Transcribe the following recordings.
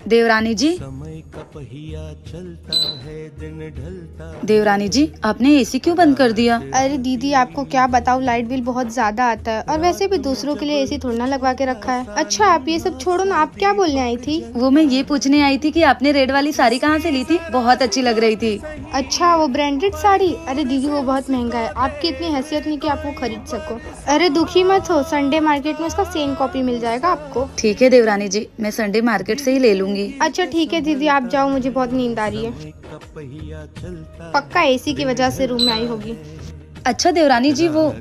देवरानी जी, देवरानी जी, आपने एसी क्यों बंद कर दिया? अरे दीदी आपको क्या बताऊँ, लाइट बिल बहुत ज्यादा आता है और वैसे भी दूसरों के लिए एसी थोड़ा ना लगवा के रखा है। अच्छा आप ये सब छोड़ो ना, आप क्या बोलने आई थी? वो मैं ये पूछने आई थी कि आपने रेड वाली साड़ी कहाँ से ली थी? बहुत अच्छी लग रही थी। अच्छा वो ब्रांडेड साड़ी? अरे दीदी वो बहुत महंगा है, आपकी इतनी हैसियत नहीं कि आप वो खरीद सको। अरे दुखी मत हो, संडे मार्केट में उसका सेम कॉपी मिल जाएगा आपको। ठीक है देवरानी जी, मैं संडे मार्केट से ही ले लूंगी। अच्छा ठीक है दीदी, आप जाओ, मुझे बहुत नींद आ रही है। पक्का एसी की वजह से रूम में आई होगी। अच्छा देवरानी जी, वो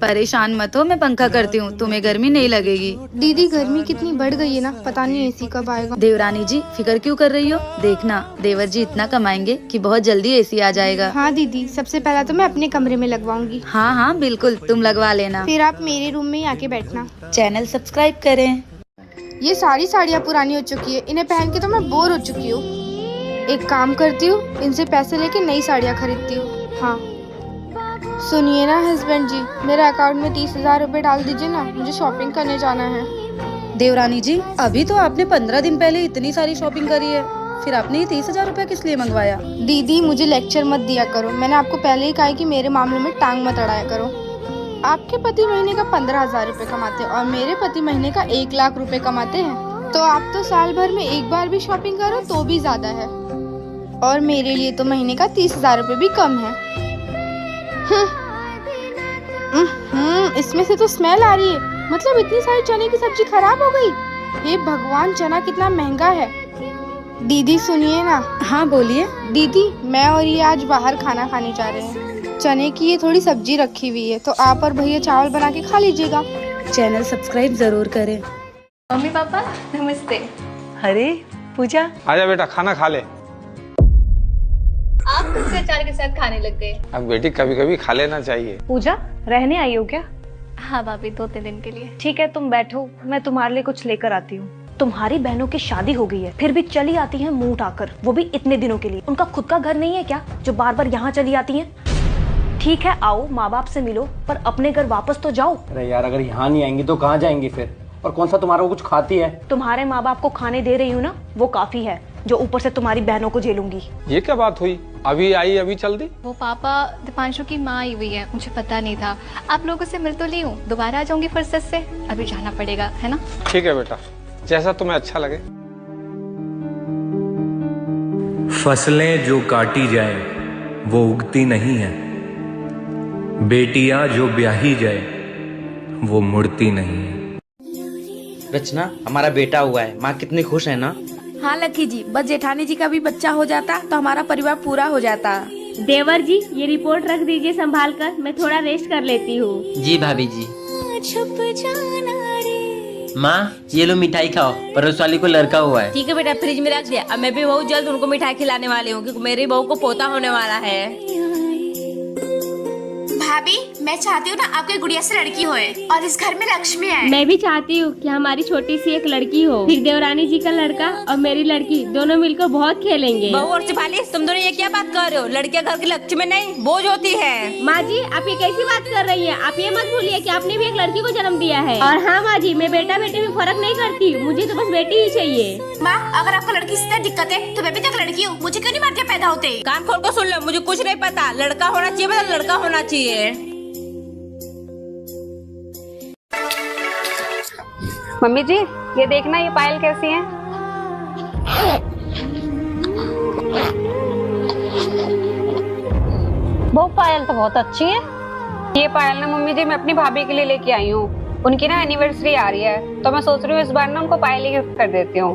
परेशान मत हो, मैं पंखा करती हूँ, तुम्हें गर्मी नहीं लगेगी। दीदी गर्मी कितनी बढ़ गई है ना, पता नहीं एसी कब आएगा। देवरानी जी फिक्र क्यों कर रही हो? देखना देवर जी इतना कमाएंगे कि बहुत जल्दी एसी आ जाएगा। हाँ दीदी, सबसे पहला तो मैं अपने कमरे में लगवाऊंगी। हाँ हाँ बिल्कुल, तुम लगवा लेना। फिर आप मेरे रूम में ही आके बैठना। चैनल सब्सक्राइब करें। ये सारी साड़ियाँ पुरानी हो चुकी है, इन्हें पहन के तो मैं बोर हो चुकी हूँ। एक काम करती हूँ, इनसे पैसे लेके नई साड़ियाँ खरीदती हूँ। हाँ सुनिए ना हस्बैंड जी, मेरे अकाउंट में 30,000 रुपए डाल दीजिए ना, मुझे शॉपिंग करने जाना है। देवरानी जी, अभी तो आपने 15 दिन पहले इतनी सारी शॉपिंग करी है, फिर आपने ये 30,000 रुपए किस लिए मंगवाया? दीदी मुझे लेक्चर मत दिया करो, मैंने आपको पहले ही कहा कि मेरे मामलों में टांग मत अड़ाया करो। आपके पति महीने का 15,000 रुपए कमाते हैं और मेरे पति महीने का 1 लाख रुपए कमाते हैं, तो आप तो साल भर में एक बार भी शॉपिंग करो तो भी ज्यादा है, और मेरे लिए तो महीने का 30,000 रुपए भी कम है। इसमें से तो स्मेल आ रही है, मतलब इतनी सारी चने की सब्जी खराब हो गई। हे भगवान, चना कितना महंगा है। दीदी सुनिए ना। हाँ बोलिए। दीदी मैं और ये आज बाहर खाना खाने जा रहे हैं, चने की ये थोड़ी सब्जी रखी हुई है, तो आप और भैया चावल बना के खा लीजिएगा। चैनल सब्सक्राइब जरूर करें। मम्मी पापा नमस्ते। अरे पूजा, आजा बेटा, खाना खा ले। आप खुद से अचार के साथ खाने लग गए। अब बेटी कभी कभी खा लेना चाहिए। पूजा रहने आई हो क्या? हाँ भाभी, 2-3 दिन के लिए। ठीक है तुम बैठो, मैं तुम्हारे लिए कुछ लेकर आती हूँ। तुम्हारी बहनों की शादी हो गई है, फिर भी चली आती हैं मुंह उठाकर, वो भी इतने दिनों के लिए। उनका खुद का घर नहीं है क्या जो बार बार यहाँ चली आती हैं? ठीक है आओ, माँ बाप से मिलो, पर अपने घर वापस तो जाओ। अरे यार, अगर यहाँ नहीं आएंगी तो कहाँ जाएंगी फिर? और कौन सा तुम्हारा वो कुछ खाती है? तुम्हारे माँ बाप को खाने दे रही हूँ ना, वो काफी है, जो ऊपर से तुम्हारी बहनों को झेलूंगी। ये क्या बात हुई? अभी आई अभी चल दी? वो पापा दीपांशु की माँ आई हुई है, मुझे पता नहीं था। आप लोगों से मिल तो ली हूँ, दोबारा आ जाऊंगी फुर्सत से, अभी जाना पड़ेगा है ना। ठीक है बेटा, जैसा तुम्हें अच्छा लगे। फसलें जो काटी जाए वो उगती नहीं है, बेटियां जो ब्याही जाए वो मुड़ती नहीं है। रचना, हमारा बेटा हुआ है, माँ कितनी खुश है ना। हाँ लकी जी, बस जेठानी जी का भी बच्चा हो जाता तो हमारा परिवार पूरा हो जाता। देवर जी ये रिपोर्ट रख दीजिए संभाल कर, मैं थोड़ा रेस्ट कर लेती हूँ। जी भाभी जी। माँ ये लो मिठाई खाओ, पड़ोस वाली को लड़का हुआ है। ठीक है बेटा, फ्रिज में रख दिया। अब मैं भी बहुत जल्द उनको मिठाई खिलाने वाली हूँ, क्योंकि मेरी बहू को पोता होने वाला है। भाभी मैं चाहती हूँ ना आपके गुड़िया से लड़की होए और इस घर में लक्ष्मी आए। मैं भी चाहती हूँ कि हमारी छोटी सी एक लड़की हो, फिर देवरानी जी का लड़का और मेरी लड़की दोनों मिलकर बहुत खेलेंगे। बहू और शिफाली, तुम दोनों ये क्या बात कर रहे हो? लड़कियां घर की लक्ष्मी नहीं बोझ होती है। माँ जी आप ये कैसी बात कर रही है? आप ये मत भूलिए कि आपने भी एक लड़की को जन्म दिया है। और हाँ माँ जी, मैं बेटा बेटे में फर्क नहीं करती, मुझे तो बस बेटी ही चाहिए। माँ अगर आपको लड़की से दिक्कत है तो मैं भी तो एक लड़की हूँ, मुझे क्यों नहीं मारते पैदा होते? कान खोल कर सुन लो, मुझे कुछ नहीं पता। लड़का होना चाहिए, मतलब लड़का होना चाहिए। मम्मी जी ये देखना, ये पायल कैसी है? वो पायल तो बहुत अच्छी है। ये पायल ना मम्मी जी मैं अपनी भाभी के लिए लेके आई हूँ, उनकी ना एनिवर्सरी आ रही है, तो मैं सोच रही हूँ इस बार ना उनको पायल ही गिफ्ट कर देती हूँ।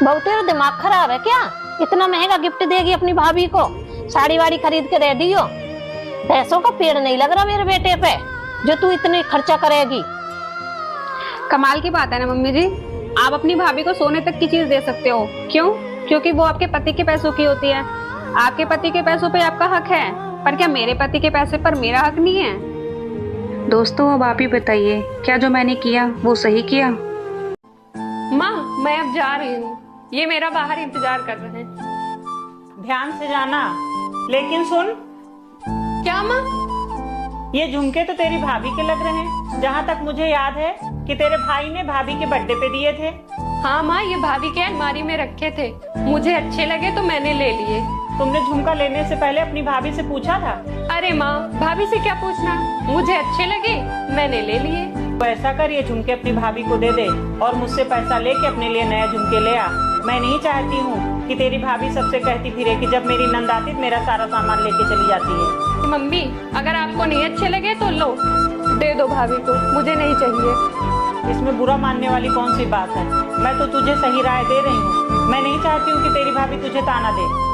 बहू तेरा दिमाग खराब है क्या? इतना महंगा गिफ्ट देगी अपनी भाभी को? साड़ी वाड़ी खरीद के दे दियो। पैसों का पेड़ नहीं लग रहा मेरे बेटे पे जो तू इतने खर्चा करेगी। कमाल की बात है ना मम्मी जी, आप अपनी भाभी को सोने तक की चीज दे सकते हो। क्यों? क्योंकि वो आपके पति के पैसों की होती है। आपके पति के पैसों पे आपका हक है, पर क्या मेरे पति के पैसे पर मेरा हक नहीं है? दोस्तों अब आप ही बताइए, क्या जो मैंने किया वो सही किया? माँ मैं अब जा रही हूँ, ये मेरा बाहर इंतजार कर रहे हैं। ध्यान से जाना, लेकिन सुन। क्या माँ? ये झुमके तो तेरी भाभी के लग रहे हैं, जहाँ तक मुझे याद है। कि तेरे भाई ने भाभी के बर्थडे पे दिए थे? हाँ माँ, ये भाभी के अलमारी में रखे थे, मुझे अच्छे लगे तो मैंने ले लिए। तुमने झुमका लेने से पहले अपनी भाभी से पूछा था? अरे माँ, भाभी से क्या पूछना, मुझे अच्छे लगे मैंने ले लिए। तो ऐसा कर, ये झुमके अपनी भाभी को दे दे और मुझसे पैसा लेके अपने लिए नया झुमके ले आ। मैं नहीं चाहती हूँ कि तेरी भाभी सबसे कहती फिरे कि जब मेरी नंद आती मेरा सारा सामान लेके चली जाती है। मम्मी, अगर आपको नहीं अच्छे लगे तो लो, दे दो भाभी को, मुझे नहीं चाहिए। इसमें बुरा मानने वाली कौन सी बात है? मैं तो तुझे सही राय दे रही हूँ। मैं नहीं चाहती हूँ कि तेरी भाभी तुझे ताना दे।